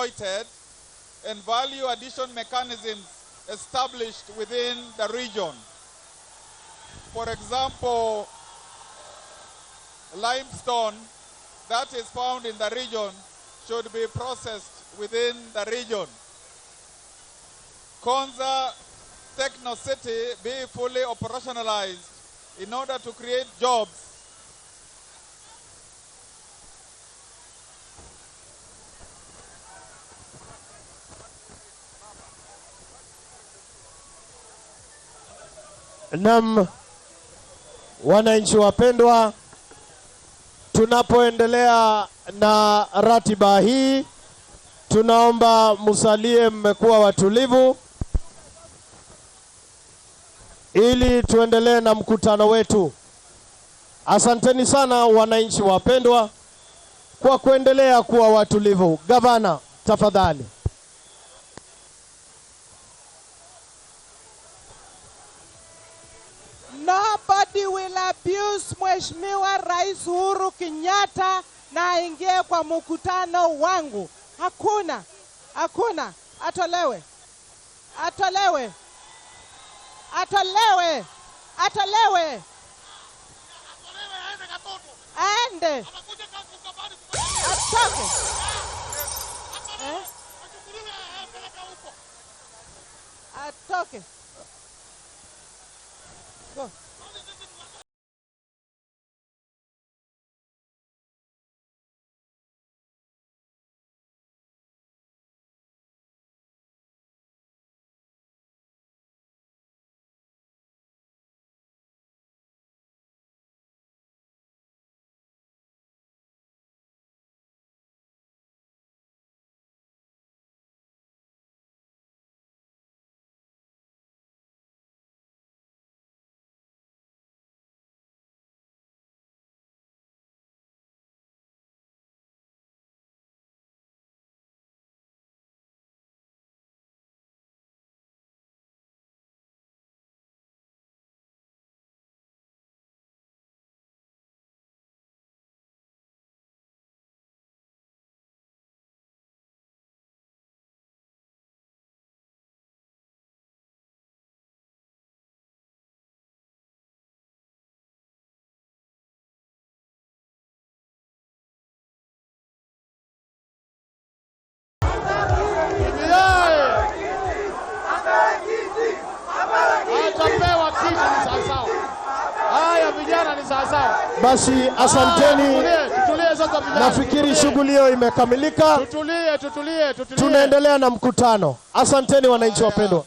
exploited and value addition mechanisms established within the region. For example, limestone that is found in the region should be processed within the region. Konza Techno City be fully operationalized in order to create jobs. Naam, wananchi wapendwa, tunapoendelea na ratiba hii, tunaomba musalie mmekuwa watulivu ili tuendelee na mkutano wetu. Asanteni sana wananchi wapendwa kwa kuendelea kuwa watulivu. Gavana, tafadhali. Nobody will abuse Mheshimiwa Rais Uhuru Kenyatta na aingie kwa mkutano wangu. Hakuna. Hakuna. Atolewe. Atolewe. Atolewe. Atolewe. Aende. Atoke. Atoke. Go. Basi asanteni. Nafikiri shughuli hiyo imekamilika. Tuendelea na mkutano. Asanteni wananchi wapendwa.